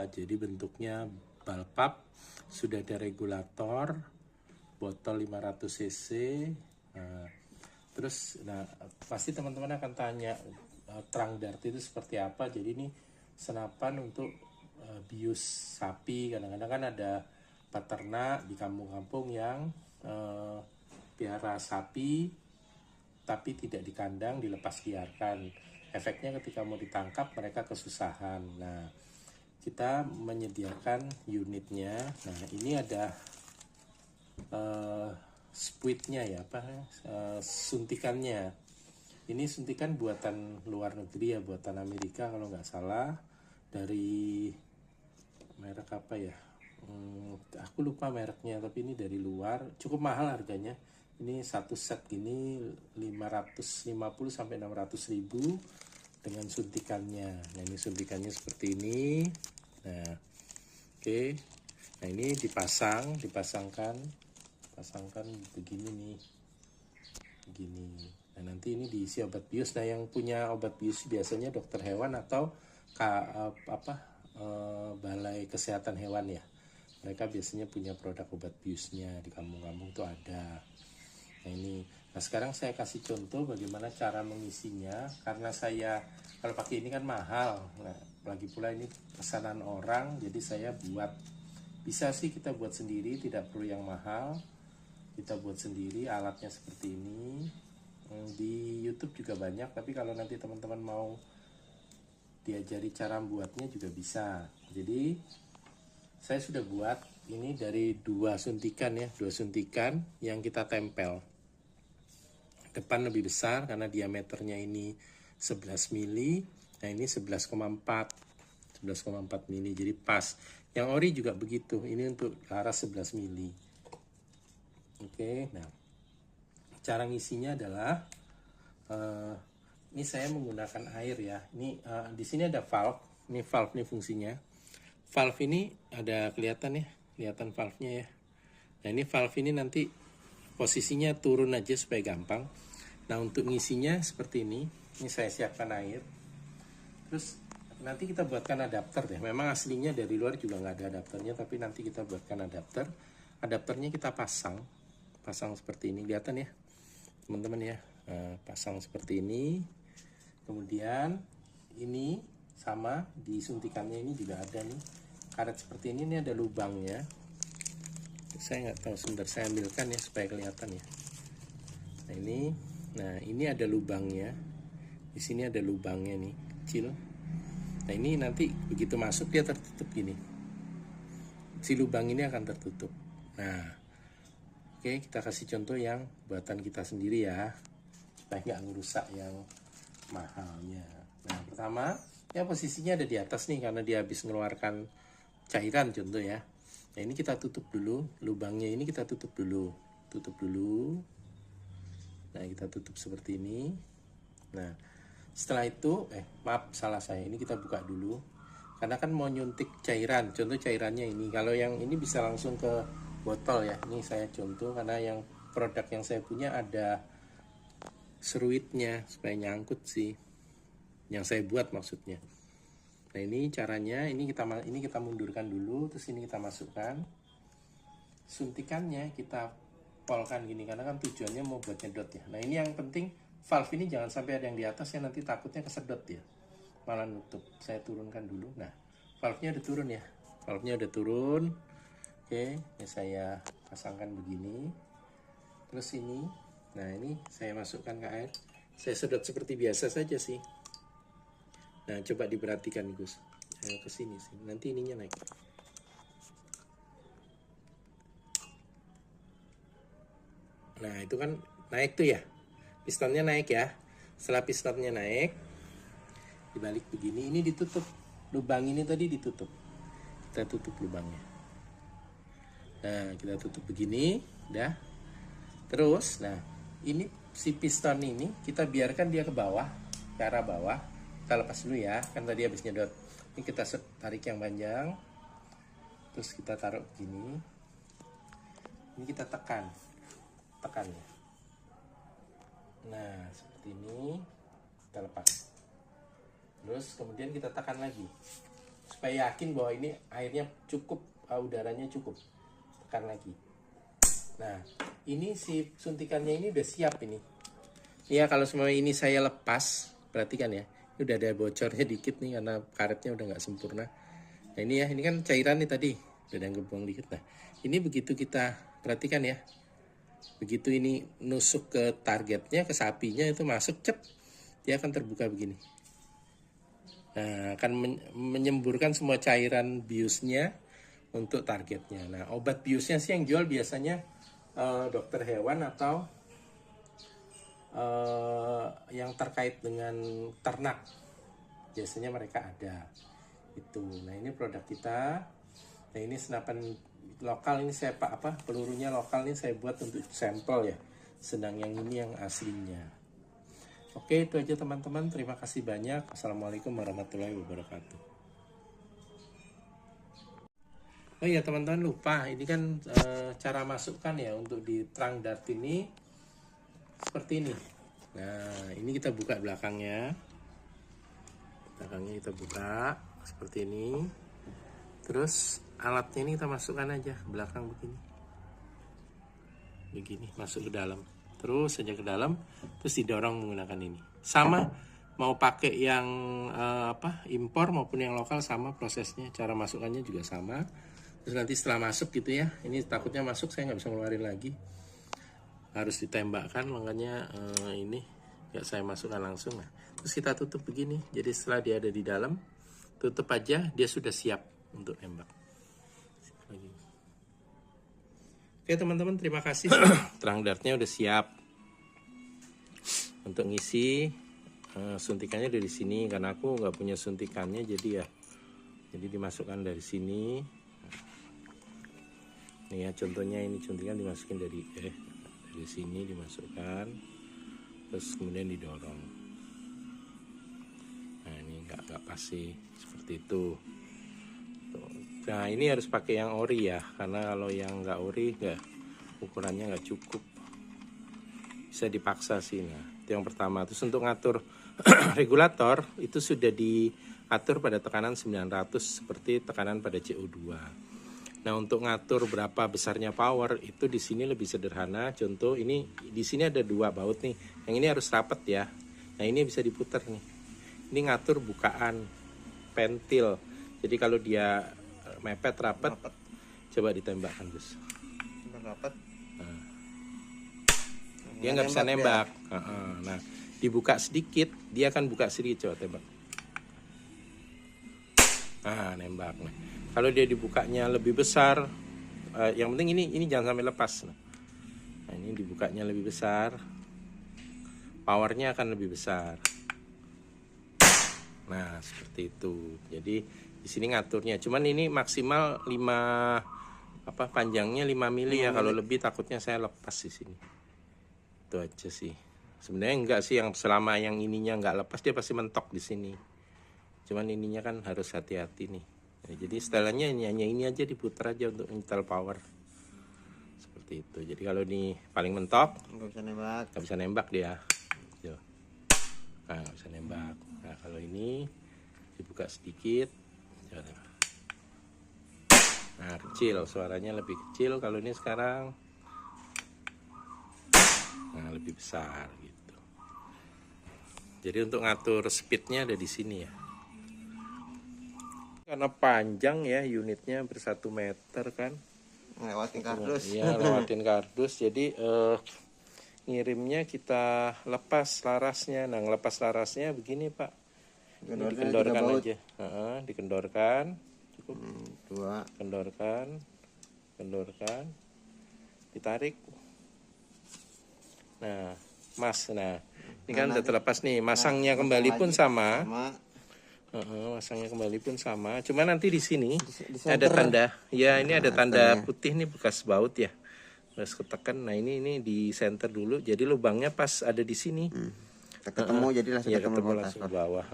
Jadi bentuknya balpap, sudah ada regulator, botol 500 cc. Nah, pasti teman-teman akan tanya terang dart itu seperti apa. Jadi ini senapan untuk bius sapi. Kadang-kadang kan ada peternak di kampung-kampung yang piara sapi tapi tidak di kandang, dilepas liarkan. Efeknya ketika mau ditangkap mereka kesusahan. Nah, kita menyediakan unitnya. Nah, ini ada spuitnya ya, suntikannya. Ini suntikan buatan luar negeri ya, buatan Amerika kalau nggak salah, dari merek apa ya, aku lupa mereknya, tapi ini dari luar, cukup mahal harganya. Ini satu set gini 550 sampai 600 ribu dengan suntikannya. Nah, ini suntikannya seperti ini. Nah, oke. Nah, ini dipasangkan begini nih, begini. Nah, nanti ini diisi obat bius. Nah, yang punya obat bius biasanya dokter hewan atau balai kesehatan hewan ya. Mereka biasanya punya produk obat biusnya, di kampung-kampung tuh ada. Nah, sekarang saya kasih contoh bagaimana cara mengisinya. Karena saya kalau pakai ini kan mahal. Nah, lagi pula ini pesanan orang, jadi saya buat. Bisa sih kita buat sendiri, tidak perlu yang mahal. Kita buat sendiri, alatnya seperti ini. Di YouTube juga banyak, tapi kalau nanti teman-teman mau diajari cara buatnya juga bisa. Jadi saya sudah buat ini dari dua suntikan yang kita tempel. Depan lebih besar karena diameternya ini 11 mili. Nah, ini 11,4 mili, jadi pas. Yang ori juga begitu, ini untuk laras 11 mili. Oke, nah cara ngisinya adalah ini saya menggunakan air ya. Ini di sini ada valve. Ini valve nih fungsinya. Valve ini ada kelihatan ya, kelihatan valve-nya ya. Nah, ini valve ini nanti posisinya turun aja supaya gampang. Nah, untuk ngisinya seperti ini. Ini saya siapkan air. Terus nanti kita buatkan adapter deh. Memang aslinya dari luar juga nggak ada adapternya, tapi nanti kita buatkan adapter. Adapternya kita pasang seperti ini, kelihatan ya teman-teman ya. Nah, pasang seperti ini. Kemudian ini sama, disuntikannya ini juga ada nih karet seperti ini ada lubangnya. Saya nggak tahu, sebentar saya ambilkan ya supaya kelihatan ya. Nah ini ada lubangnya. Di sini ada lubangnya nih, kecil. Nah, ini nanti begitu masuk dia tertutup gini. Si lubang ini akan tertutup. Nah, oke, kita kasih contoh yang buatan kita sendiri ya, supaya nggak ngerusak yang mahalnya. Nah, pertama, ya posisinya ada di atas nih karena dia habis mengeluarkan cairan contoh ya. Nah, ini kita tutup dulu, lubangnya ini kita tutup dulu. Nah, kita tutup seperti ini. Nah, setelah itu, maaf salah saya, ini kita buka dulu. Karena kan mau nyuntik cairan, contoh cairannya ini. Kalau yang ini bisa langsung ke botol ya. Ini saya contoh karena yang produk yang saya punya ada seruitnya supaya nyangkut sih. Yang saya buat maksudnya. Nah, ini caranya, ini kita mundurkan dulu, terus ini kita masukkan. Suntikannya kita polkan gini karena kan tujuannya mau buat nyedot ya. Nah, ini yang penting valve ini jangan sampai ada yang di atas ya, nanti takutnya kesedot ya, malah nutup. Saya turunkan dulu. Nah, valve-nya udah turun ya, Oke, ini saya pasangkan begini. Terus ini, nah ini saya masukkan ke air. Saya sedot seperti biasa saja sih. Nah, coba diperhatikan Gus. Ke sini sih, nanti ininya naik. Nah, itu kan naik tuh ya, pistonnya naik ya. Setelah pistonnya naik, dibalik begini, ini ditutup. Lubang ini tadi ditutup. Kita tutup lubangnya. Nah, kita tutup begini, udah. Terus, nah, ini si piston ini kita biarkan dia ke bawah, ke arah bawah. Kita lepas dulu ya, kan tadi habis nyedot. Ini kita tarik yang panjang. Terus kita taruh begini. Ini kita tekan ya. Nah, seperti ini kita lepas. Terus kemudian kita tekan lagi. supaya yakin bahwa ini airnya cukup, udaranya cukup. Tekan lagi. Nah, ini si suntikannya ini udah siap ini. Ya, kalau semua ini saya lepas, perhatikan ya, ini udah ada bocornya dikit nih karena karetnya udah nggak sempurna. Nah ini ya, ini kan cairan nih tadi, udah ada yang gebuang dikit. Nah, ini begitu kita perhatikan ya, begitu ini nusuk ke targetnya, ke sapinya itu masuk cep, dia akan terbuka begini. Nah, akan menyemburkan semua cairan biusnya untuk targetnya. Nah, obat biusnya sih yang jual biasanya dokter hewan atau yang terkait dengan ternak. Biasanya mereka ada itu. Nah, ini produk kita. Nah, ini senapan lokal, ini saya pelurunya lokal ini saya buat untuk sampel ya. Sedang yang ini yang aslinya. Oke, itu aja teman-teman. Terima kasih banyak. Assalamualaikum warahmatullahi wabarakatuh. Oh iya teman-teman, lupa. Ini kan cara masukkan ya untuk di trunk dart ini seperti ini. Nah, ini kita buka belakangnya. Belakangnya kita buka seperti ini. Terus alatnya ini kita masukkan aja belakang begini. Begini, masuk ke dalam. Terus saja ke dalam, terus didorong menggunakan ini. Sama mau pakai yang impor maupun yang lokal sama prosesnya, cara masukkannya juga sama. Terus nanti setelah masuk gitu ya, ini takutnya masuk saya nggak bisa ngeluarin lagi, harus ditembakkan, makanya ini nggak saya masukkan langsung. Nah, terus kita tutup begini, jadi setelah dia ada di dalam, tutup aja, dia sudah siap untuk nembak. Oke teman-teman, terima kasih. Trunk dartnya udah siap untuk ngisi. Suntikannya dari sini karena aku nggak punya suntikannya, jadi dimasukkan dari sini. Nih ya contohnya, ini suntikan dimasukin dari sini dimasukkan, terus kemudian didorong. Nah ini nggak pas sih, seperti itu. Nah ini harus pakai yang ori ya, karena kalau yang nggak ori ukurannya nggak cukup, bisa dipaksa sih. Nah itu yang pertama. Terus untuk ngatur regulator itu sudah diatur pada tekanan 900 seperti tekanan pada CO2. Nah untuk ngatur berapa besarnya power itu di sini lebih sederhana. Contoh ini di sini ada 2 baut nih, yang ini harus rapat ya. Nah ini bisa diputar nih. Ini ngatur bukaan pentil. Jadi kalau dia mepet rapat, coba ditembakkan Gus. Rapat. Nah, dia nggak bisa nembak. Nah, dibuka sedikit, dia akan buka sedikit, coba tembak. Nah, nembak. Nah, kalau dia dibukanya lebih besar, yang penting ini jangan sampai lepas. Nah, ini dibukanya lebih besar, powernya akan lebih besar. Nah, seperti itu. Jadi di sini ngaturnya, cuman ini maksimal 5 panjangnya 5 mili ya. Kalau lebih takutnya saya lepas di sini. Itu aja sih. Sebenarnya enggak sih, yang selama yang ininya enggak lepas dia pasti mentok di sini. Cuman ininya kan harus hati-hati nih. Nah, jadi setelannya hanya ini aja, diputar aja untuk nyetel power. Seperti itu. Jadi kalau ini paling mentok, nggak bisa nembak dia. Nah, nggak bisa nembak. Nah kalau ini dibuka sedikit. Nah kecil, suaranya lebih kecil. Kalau ini sekarang lebih besar gitu. Jadi untuk ngatur speednya ada di sini ya. Karena panjang ya unitnya, hampir 1 meter kan. Lewatin kardus. Iya, lewatin kardus. Jadi ngirimnya kita lepas larasnya. Nah ngelepas larasnya begini Pak. Ini dikendorkan aja, dikendorkan, cukup. 2. Kendorkan, ditarik. Nah, ini kan udah terlepas nih. Masangnya kembali pun sama. Masangnya kembali pun sama. Cuma nanti di sini ada tanda, ya ini ada tanda putih nih bekas baut ya. Terus ketekan. Nah ini di center dulu. Jadi lubangnya pas ada di sini. Ketemu jadi langsung ketemu langsung ke bawah.